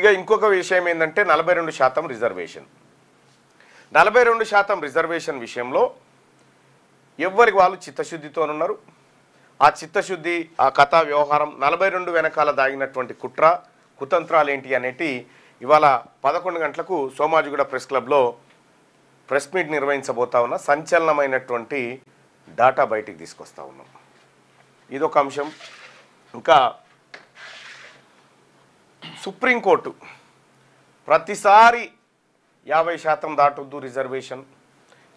ఇక ఇంకొక విషయం ఏంటంటే 42% రిజర్వేషన్. 42% రిజర్వేషన్ విషయంలో ఎవరికి వాళ్ళు చిత్తశుద్ధితో ఉన్నారు. ఆ చిత్తశుద్ధి, ఆ కథా వ్యవహారం 42 వెనకాల దాగినటువంటి కుట్ర కుతంత్రాలు ఏంటి అనేటి ఇవాళ 11 గంటలకు సోమాజిగూడ ప్రెస్ క్లబ్లో ప్రెస్ మీట్ నిర్వహించబోతా ఉన్న సంచలనమైనటువంటి డాటా బయటికి తీసుకొస్తా ఉన్నాం. ఇదొక అంశం. ఇంకా సుప్రీంకోర్టు ప్రతిసారి 50% దాటొద్దు రిజర్వేషన్,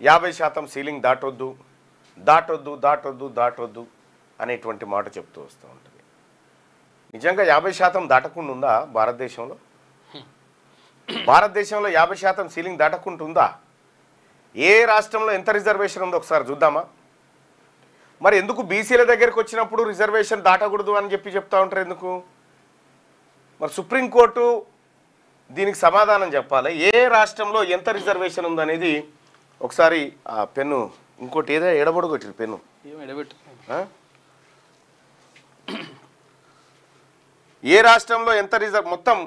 50% సీలింగ్ దాటొద్దు దాటొద్దు దాటొద్దు దాటొద్దు అనేటువంటి మాట చెప్తూ వస్తూ ఉంటుంది. నిజంగా 50% దాటకుండా ఉందా భారతదేశంలో? భారతదేశంలో 50% సీలింగ్ దాటకుంటుందా? ఏ రాష్ట్రంలో ఎంత రిజర్వేషన్ ఉందో ఒకసారి చూద్దామా? మరి ఎందుకు బీసీల దగ్గరికి వచ్చినప్పుడు రిజర్వేషన్ దాటకూడదు అని చెప్తా ఉంటారు ఎందుకు? మరి సుప్రీంకోర్టు దీనికి సమాధానం చెప్పాలి. ఏ రాష్ట్రంలో ఎంత రిజర్వేషన్ ఉందనేది ఒకసారి ఆ పెన్ను ఇంకోటి ఏదో ఎడబొడగొట్టిరు పెన్ను ఏ రాష్ట్రంలో ఎంత మొత్తం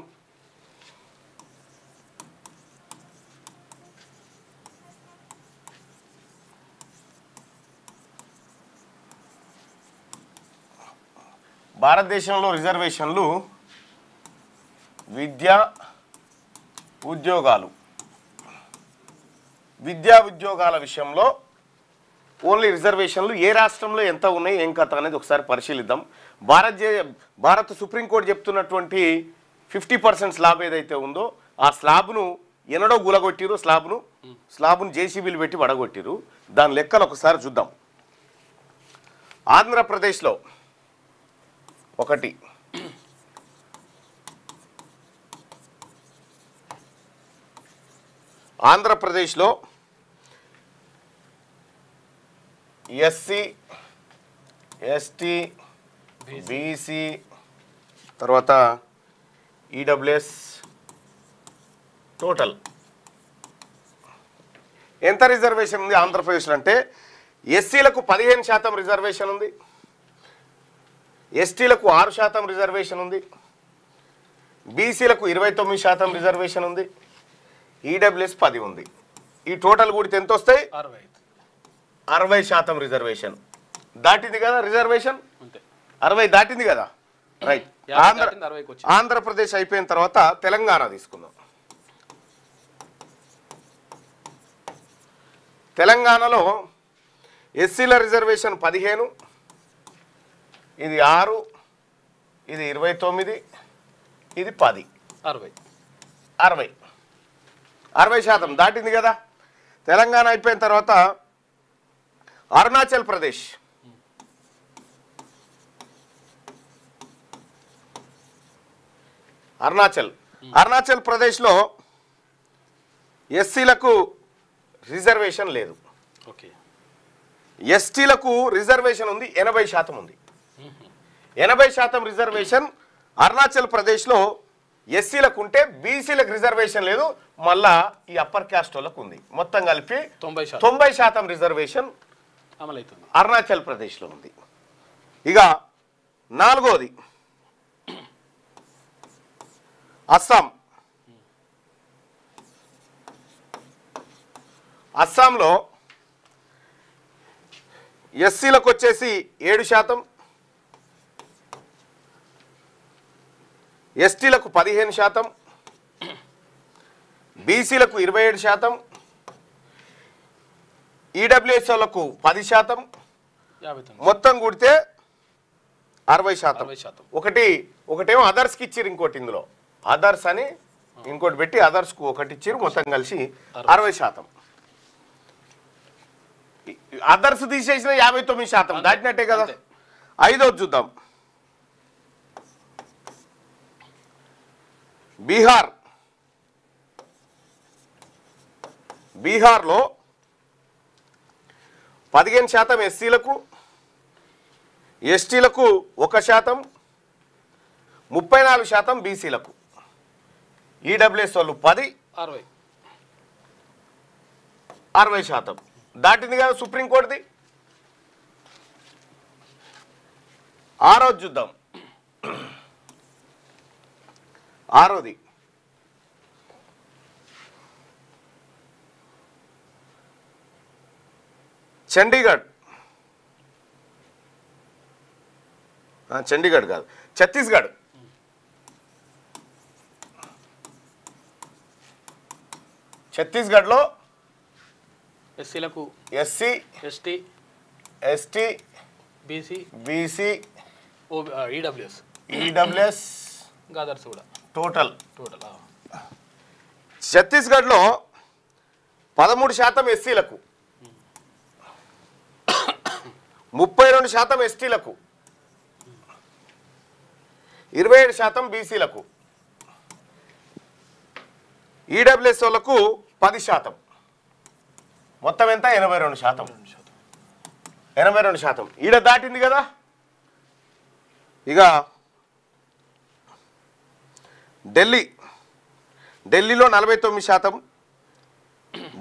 భారతదేశంలో రిజర్వేషన్లు విద్యా ఉద్యోగాల విషయంలో ఓన్లీ రిజర్వేషన్లు ఏ రాష్ట్రంలో ఎంత ఉన్నాయి ఏం కథ అనేది ఒకసారి పరిశీలిద్దాం. భారత సుప్రీంకోర్టు చెప్తున్నటువంటి 50% స్లాబ్ ఏదైతే ఉందో ఆ స్లాబ్ను ఎన్నడో గులగొట్టిరు. స్లాబ్ను జేసీబీలు పెట్టి వడగొట్టిరు. దాని లెక్కలు ఒకసారి చూద్దాం. ఆంధ్రప్రదేశ్లో 1, ఆంధ్రప్రదేశ్లో ఎస్సీ ఎస్టీ బీసీ తర్వాత ఈడబ్ల్యూఎస్ టోటల్ ఎంత రిజర్వేషన్ ఉంది ఆంధ్రప్రదేశ్లో అంటే ఎస్సీలకు 15% రిజర్వేషన్ ఉంది, ఎస్టీలకు 6% రిజర్వేషన్ ఉంది, బీసీలకు 29% రిజర్వేషన్ ఉంది, ఈడబ్ల్యూఎస్ 10 ఉంది. ఈ టోటల్ కూడితే ఎంత వస్తాయి? 60% రిజర్వేషన్ దాటింది కదా. రిజర్వేషన్ 60 దాటింది కదా. రైట్. ఆంధ్రప్రదేశ్ అయిపోయిన తర్వాత తెలంగాణ తీసుకుందాం. తెలంగాణలో ఎస్సీల రిజర్వేషన్ 15, ఇది 6, ఇది 29, ఇది 10, 60% దాటింది కదా. తెలంగాణ అయిపోయిన తర్వాత అరుణాచల్ ప్రదేశ్ అరుణాచల్ ప్రదేశ్లో ఎస్సీలకు రిజర్వేషన్ లేదు, ఎస్టీలకు రిజర్వేషన్ ఉంది, 80% ఉంది. 80% రిజర్వేషన్ అరుణాచల్ ప్రదేశ్లో ఎస్సీలకు ఉంటే బీసీలకు రిజర్వేషన్ లేదు. మళ్ళా ఈ అప్పర్ క్యాస్ట్ వాళ్ళకు ఉంది. మొత్తం కలిపి 90% రిజర్వేషన్ అరుణాచల్ ప్రదేశ్లో ఉంది. ఇక 4వది అస్సాంలో ఎస్సీలకు వచ్చేసి 7%, ఎస్టీలకు 15%, బీసీలకు 27%, ఈడబ్ల్యూఎస్ వాళ్ళకు 10%, మొత్తం కూడితే 60%. ఒకటేమో అదర్స్కి ఇచ్చిర్రు, ఇంకోటి ఇందులో అదర్స్ అని ఇంకోటి పెట్టి అదర్స్కు ఒకటి ఇచ్చిర్రు, మొత్తం కలిసి 60%. అదర్స్ తీసేసిన 59% దాటినట్టే కదా. 5వది చూద్దాం. బీహార్లో 15% ఎస్సీలకు, ఎస్టీలకు 1%, 34% బీసీలకు, ఈడబ్ల్యూఎస్ వాళ్ళు 10, 60% దాటింది కదా సుప్రీంకోర్టుది. 6వది చూద్దాం. 6వది చండీగఢ్ చండీగఢ్ కాదు, ఛత్తీస్గఢ్. ఛత్తీస్గఢ్లో ఎస్సీలకు ఎస్సీ ఎస్టీ బీసీ ఈడబ్ల్యూఎస్ గాదర్స్ కూడా టోటల్. ఛత్తీస్గఢ్లో 13% ఎస్సీలకు, 32% ఎస్టీలకు, 27% బీసీలకు, ఈడబ్ల్యూఎస్ వాళ్ళకు 10%. మొత్తం ఎంత? 82%. 82%. ఈడ దాటింది కదా. ఇక ఢిల్లీలో 49%.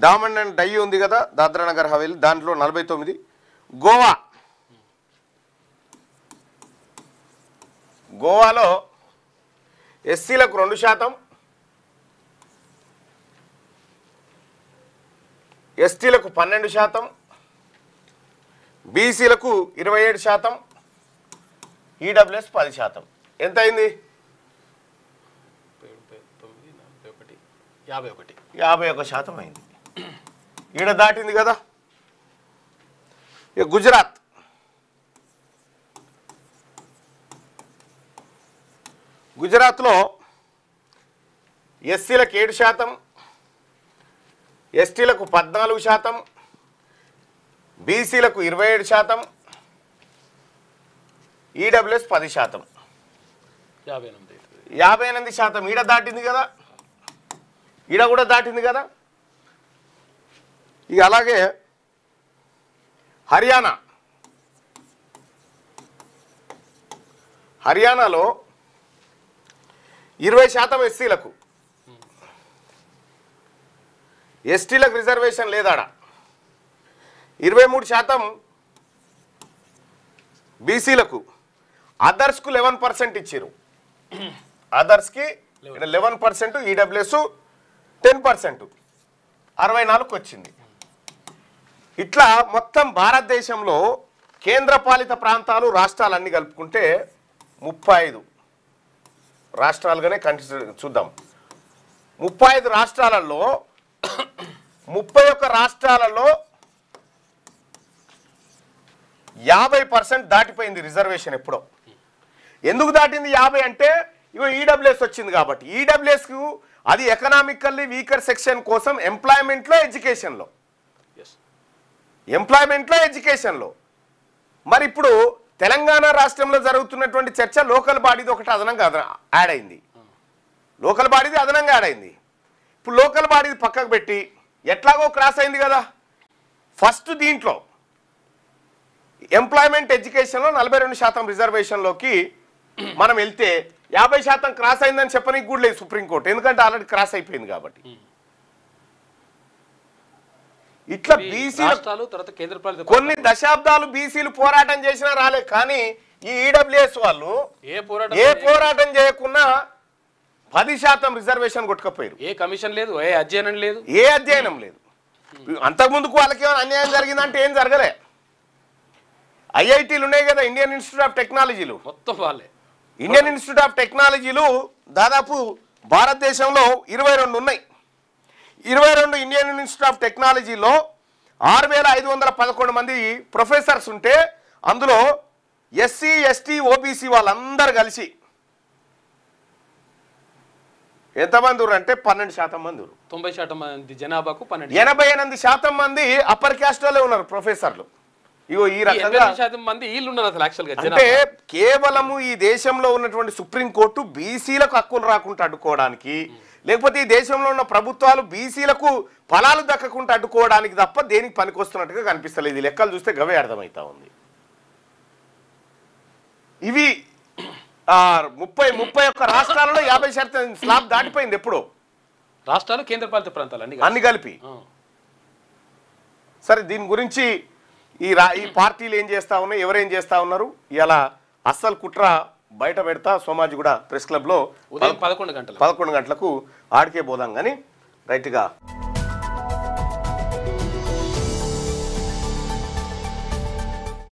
డామన్ అండ్ డయ్యూ ఉంది కదా, దాద్రా నగర్ హవేలీ, దాంట్లో 49. గోవాలో ఎస్సీలకు 2%, ఎస్టీలకు 12%, బీసీలకు 27%, ఈడబ్ల్యూఎస్ 10%. ఎంత అయింది? 51% అయింది. ఈడ దాటింది కదా. ఇక గుజరాత్లో ఎస్సీలకు 7%, ఎస్టీలకు 14%, బీసీలకు 27%, ఈడబ్ల్యూఎస్ 10%. 58%. ఈడ దాటింది కదా, ఈడ కూడా దాటింది కదా. ఇక అలాగే హర్యానాలో 20% ఎస్సీలకు, ఎస్టీలకు రిజర్వేషన్ లేదాడ. 23% బీసీలకు, అదర్స్కు 11% ఇచ్చారు. అదర్స్కి 11%, ఈడబ్ల్యూఎస్ 10%, 64కు వచ్చింది. ఇట్లా మొత్తం భారతదేశంలో కేంద్రపాలిత ప్రాంతాలు రాష్ట్రాలన్నీ కలుపుకుంటే 35 రాష్ట్రాలుగానే చూద్దాం. 35 రాష్ట్రాలలో 31 రాష్ట్రాలలో 50% దాటిపోయింది రిజర్వేషన్ ఎప్పుడో. ఎందుకు దాటింది 50 అంటే ఇగో ఈడబ్ల్యూఎస్ వచ్చింది కాబట్టి. ఈడబ్ల్యూఎస్కు అది ఎకనామికల్లీ వీకర్ సెక్షన్ కోసం ఎంప్లాయ్మెంట్లో ఎడ్యుకేషన్లో. మరి ఇప్పుడు తెలంగాణ రాష్ట్రంలో జరుగుతున్నటువంటి చర్చ లోకల్ బాడీది ఒకటి అదనంగా యాడ్ అయింది. ఇప్పుడు లోకల్ బాడీది పక్కకు పెట్టి ఎట్లాగో క్రాస్ అయింది కదా. ఫస్ట్ దీంట్లో ఎంప్లాయ్మెంట్ ఎడ్యుకేషన్లో 42% రిజర్వేషన్లోకి మనం వెళ్తే 50% క్రాస్ అయిందని చెప్పనీకి కూడా లేదు సుప్రీంకోర్టు, ఎందుకంటే ఆల్రెడీ క్రాస్ అయిపోయింది కాబట్టి. ఇట్లా బీసీలు కొన్ని దశాబ్దాలు బీసీలు పోరాటం చేసినా రాలే. కానీ ఈ ఈడబ్ల్యూఎస్ వాళ్ళు ఏ పోరాటం చేయకున్నా 10% రిజర్వేషన్ కొట్టుకపోయారు. ఏ కమిషన్ లేదు, ఏ అధ్యయనం లేదు. అంతకుముందుకు వాళ్ళకి ఏమైనా అన్యాయం జరిగిందంటే ఏం జరగలే. ఐఐటీలు ఉన్నాయి కదా, ఇండియన్ ఇన్స్టిట్యూట్ ఆఫ్ టెక్నాలజీలు, మొత్తం వాళ్ళే. ఇండియన్ ఇన్స్టిట్యూట్ ఆఫ్ టెక్నాలజీలు దాదాపు భారతదేశంలో 22 ఉన్నాయి. 22 ఇండియన్ ఇన్స్టిట్యూట్ ఆఫ్ టెక్నాలజీలో 6511 మంది ప్రొఫెసర్స్ ఉంటే అందులో ఎస్సీ ఎస్టీ ఓబీసీ వాళ్ళందరూ కలిసి ఎంతమంది అంటే 12% మంది. 90% మంది జనాభాకు 88% మంది అప్పర్ క్యాస్ట్ వాళ్ళే ఉన్నారు ప్రొఫెసర్లు. ఇగో ఈ రకంగా అంటే కేవలము ఈ దేశంలో ఉన్నటువంటి సుప్రీంకోర్టు బీసీలకు హక్కులు రాకుండా అడ్డుకోవడానికి, లేకపోతే ఈ దేశంలో ఉన్న ప్రభుత్వాలు బీసీలకు ఫలాలు దక్కకుండా అడ్డుకోవడానికి తప్ప దేనికి పనికొస్తున్నట్టుగా కనిపిస్తలేదు. ఈ లెక్కలు చూస్తే గవే అర్థమవుతా ఉంది. ఇవి 31 రాష్ట్రాలలో 50% స్లాబ్ దాటిపోయింది. ఎప్పుడో రాష్ట్రాలు కేంద్రపాలిత ప్రాంతాలు అన్ని కలిపి. సరే, దీని గురించి ఈ పార్టీలు ఏం చేస్తా ఉన్నాయి, ఎవరేం చేస్తా ఉన్నారు, ఇలా అస్సలు కుట్ర బయట పెడతా సోమాజిగూడ ప్రెస్ క్లబ్లో ఉదయం 11 గంటలకు ఆడికే పోదాం కానీ రైట్గా.